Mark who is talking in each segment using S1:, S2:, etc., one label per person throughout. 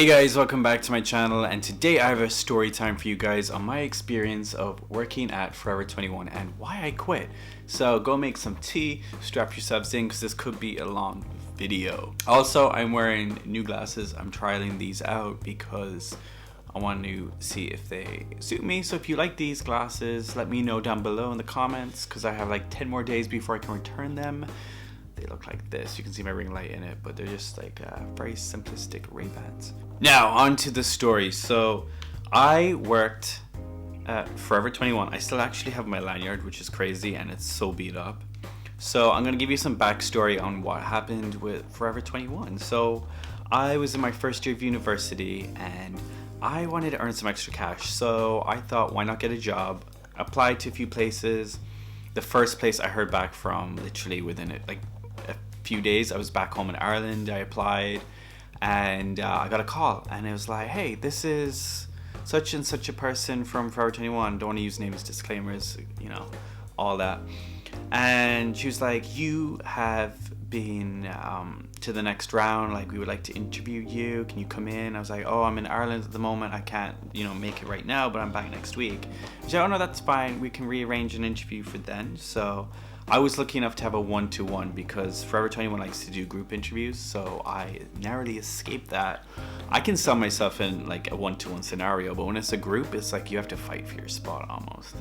S1: Hey guys, welcome back to my channel, and today I have a story time for you guys on my experience of working at Forever 21 and why I quit. So go make some tea, strap yourselves in because this could be a long video. Also, I'm wearing new glasses. I'm trialing these out because I want to see if they suit me. So if you like these glasses, let me know down below in the comments because I have like 10 more days before I can return them. They look like this. You can see my ring light in it, but they're just like very simplistic Ray-Bans. Now on to the story. So I worked at Forever 21. I still actually have my lanyard, which is crazy, and it's so beat up. So I'm gonna give you some backstory on what happened with Forever 21. So I was in my first year of university and I wanted to earn some extra cash. So I thought, why not get a job? Applied to a few places. The first place I heard back from, literally within a few days, I was back home in Ireland. I applied and I got a call and it was like, hey, this is such and such a person from Forever 21. Don't want to use names, disclaimers, you know, all that. And she was like, you have been to the next round, like we would like to interview you, can you come in? I was like, oh, I'm in Ireland at the moment, I can't, you know, make it right now, but I'm back next week. She said, oh no, that's fine, we can rearrange an interview for then. So I was lucky enough to have a one-to-one because Forever 21 likes to do group interviews, so I narrowly escaped that. I can sell myself in like a one-to-one scenario, but when it's a group, it's like you have to fight for your spot almost.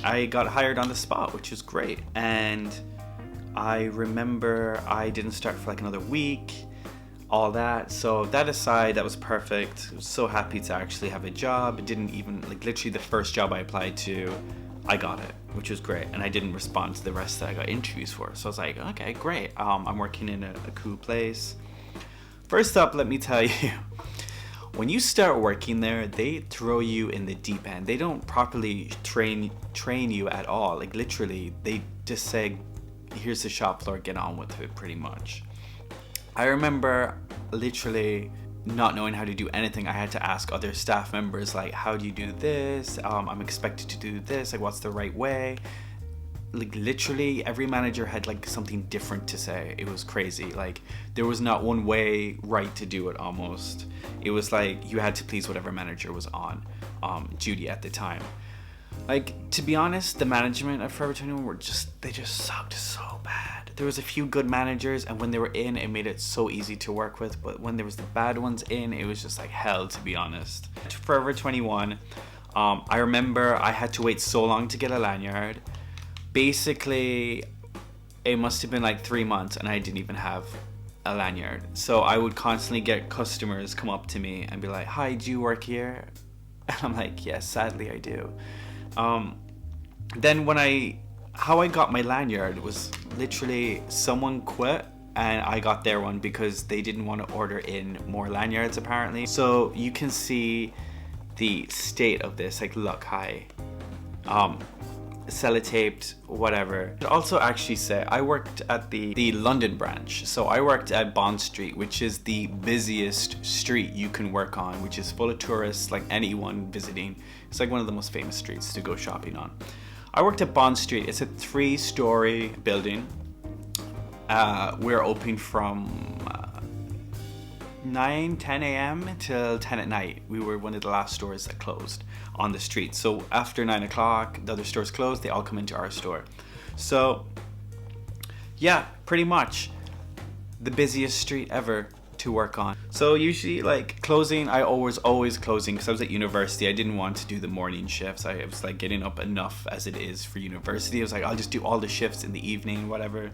S1: I got hired on the spot, which was great, and I remember I didn't start for like another week, all that. So that aside, that was perfect. I was so happy to actually have a job. It didn't even, like literally the first job I applied to, I got it, which was great. And I didn't respond to the rest that I got interviews for. So I was like, okay, great. I'm working in a cool place. First up, let me tell you, when you start working there, they throw you in the deep end. They don't properly train you at all. Like literally, they just say, here's the shop floor, get on with it, pretty much. I remember literally not knowing how to do anything. I had to ask other staff members, like, how do you do this? I'm expected to do this, like what's the right way? Like literally every manager had like something different to say. It was crazy. Like there was not one way right to do it almost. It was like you had to please whatever manager was on duty at the time. Like, to be honest, the management of Forever 21 they just sucked so bad. There was a few good managers, and when they were in, it made it so easy to work with, but when there was the bad ones in, it was just like hell, to be honest. Forever 21, I remember I had to wait so long to get a lanyard. Basically, it must have been like 3 months, and I didn't even have a lanyard. So I would constantly get customers come up to me and be like, hi, do you work here? And I'm like, yes, sadly I do. Then how I got my lanyard was literally someone quit and I got their one because they didn't want to order in more lanyards apparently. So you can see the state of this, like look, hi, sellotaped, whatever. It also actually say I worked at the London branch. So I worked at Bond Street, which is the busiest street you can work on, which is full of tourists, like anyone visiting. It's like one of the most famous streets to go shopping on. I worked at Bond Street. It's a 3-story building. We're open from 9-10 a.m. till 10 at night. We were one of the last stores that closed on the street. So after 9 o'clock, the other stores closed, they all come into our store. So yeah, pretty much the busiest street ever to work on. So usually like closing, I always closing because I was at university. I didn't want to do the morning shifts. I was like getting up enough as it is for university. I was like, I'll just do all the shifts in the evening, whatever.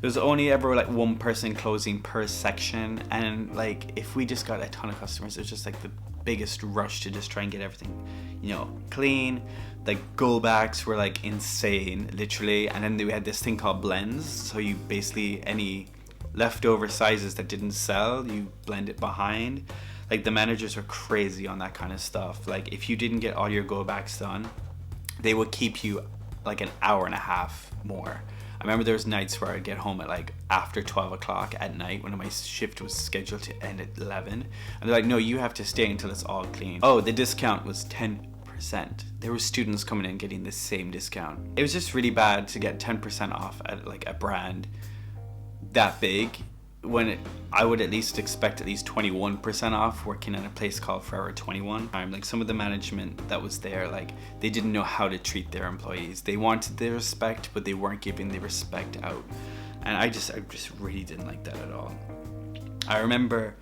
S1: There's only ever like one person closing per section, and like if we just got a ton of customers, it was just like the biggest rush to just try and get everything, you know, clean. Like go backs were like insane, literally. And then we had this thing called blends. So you basically, any leftover sizes that didn't sell, you blend it behind. Like the managers are crazy on that kind of stuff. Like if you didn't get all your go backs done, they would keep you like an hour and a half more. I remember there was nights where I'd get home at like after 12 o'clock at night when my shift was scheduled to end at 11. And they're like, no, you have to stay until it's all clean. Oh, the discount was 10%. There were students coming in getting the same discount. It was just really bad to get 10% off at like a brand that big I would at least expect at least 21% off working at a place called Forever 21. Like some of the management that was there, like they didn't know how to treat their employees. They wanted the respect, but they weren't giving the respect out. And I just really didn't like that at all. I remember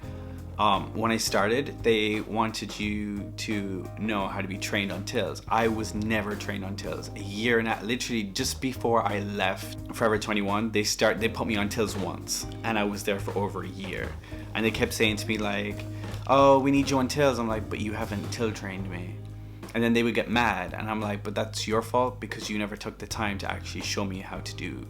S1: when I started, they wanted you to know how to be trained on tills. I was never trained on tills. A year and literally just before I left Forever 21, they put me on tills once, and I was there for over a year. And they kept saying to me like, "Oh, we need you on tills." I'm like, "But you haven't till trained me." And then they would get mad, and I'm like, "But that's your fault because you never took the time to actually show me how to do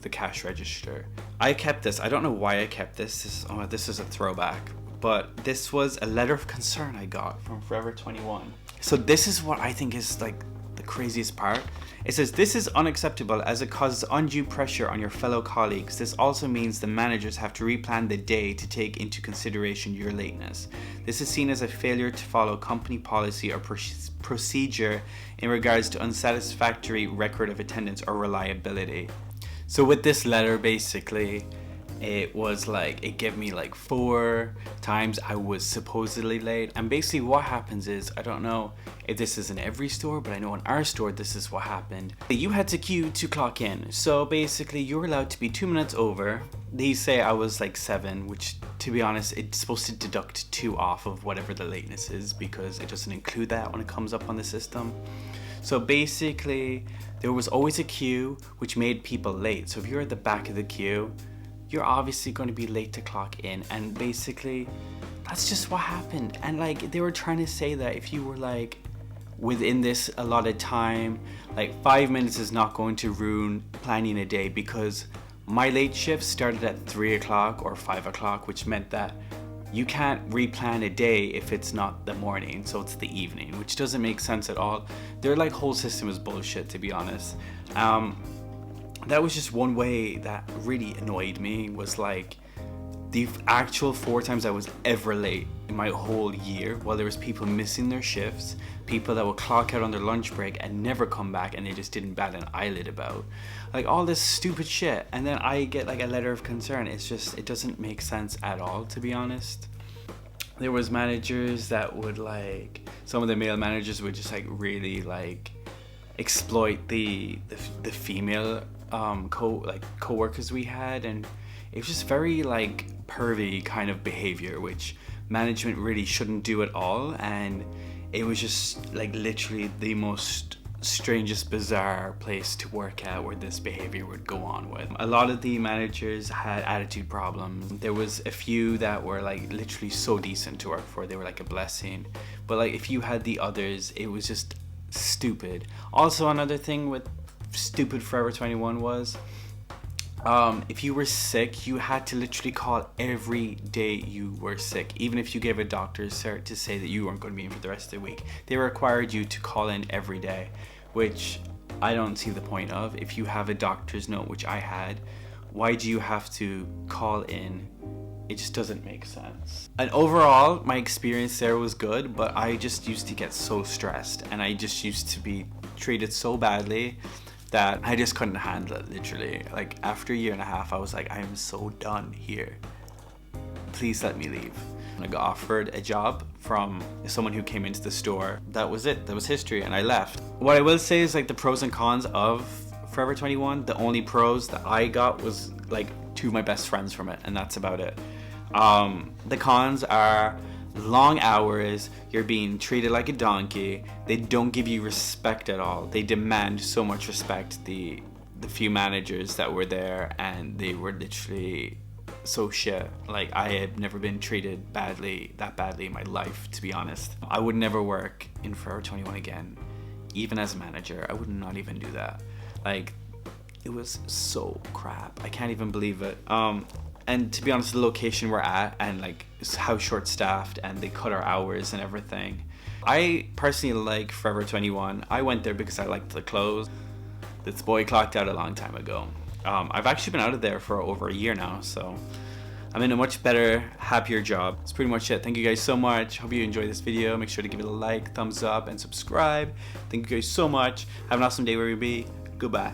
S1: the cash register." I kept this. I don't know why I kept this. This is a throwback. But this was a letter of concern I got from Forever 21. So this is what I think is like the craziest part. It says, "This is unacceptable as it causes undue pressure on your fellow colleagues. This also means the managers have to replan the day to take into consideration your lateness. This is seen as a failure to follow company policy or procedure in regards to unsatisfactory record of attendance or reliability." So with this letter, basically, it was like, it gave me like 4 times I was supposedly late. And basically what happens is, I don't know if this is in every store, but I know in our store this is what happened. You had to queue to clock in. So basically you were allowed to be 2 minutes over. They say I was like 7, which to be honest, it's supposed to deduct 2 off of whatever the lateness is, because it doesn't include that when it comes up on the system. So basically there was always a queue, which made people late. So if you're at the back of the queue, you're obviously going to be late to clock in. And basically that's just what happened. And like they were trying to say that if you were like within this allotted time, like 5 minutes is not going to ruin planning a day, because my late shift started at 3 o'clock or 5 o'clock, which meant that you can't replan a day if it's not the morning, so it's the evening, which doesn't make sense at all. Their like whole system is bullshit, to be honest. That was just one way that really annoyed me, was like the actual 4 times I was ever late in my whole year, while there was people missing their shifts, people that would clock out on their lunch break and never come back, and they just didn't bat an eyelid about like all this stupid shit. And then I get like a letter of concern. It's just, it doesn't make sense at all, to be honest. There was managers that would like, some of the male managers would just like really like exploit the female co-workers we had, and it was just very like pervy kind of behavior, which management really shouldn't do at all. And it was just like literally the most strangest, bizarre place to work at where this behavior would go on with. A lot of the managers had attitude problems. There was a few that were like literally so decent to work for, they were like a blessing, but like if you had the others, it was just stupid. Also, another thing with stupid Forever 21 was if you were sick, you had to literally call every day you were sick. Even if you gave a doctor's cert to say that you weren't going to be in for the rest of the week, they required you to call in every day, which I don't see the point of. If you have a doctor's note, which I had, why do you have to call in? It just doesn't make sense. And overall, my experience there was good, but I just used to get so stressed, and I just used to be treated so badly that I just couldn't handle it, literally. Like after a year and a half, I was like, I am so done here. Please let me leave. I got offered a job from someone who came into the store. That was it. That was history, and I left. What I will say is like the pros and cons of Forever 21. The only pros that I got was like 2 of my best friends from it, and that's about it. The cons are long hours, you're being treated like a donkey, they don't give you respect at all. They demand so much respect, the few managers that were there, and they were literally so shit. Like I had never been treated that badly in my life, to be honest. I would never work in Forever 21 again, even as a manager. I would not even do that. Like it was so crap. I can't even believe it. And to be honest, the location we're at and like how short staffed, and they cut our hours and everything. I personally like Forever 21. I went there because I liked the clothes. This boy clocked out a long time ago. I've actually been out of there for over a year now, so I'm in a much better, happier job. That's pretty much it. Thank you guys so much. Hope you enjoyed this video. Make sure to give it a like, thumbs up, and subscribe. Thank you guys so much. Have an awesome day wherever you be. Goodbye.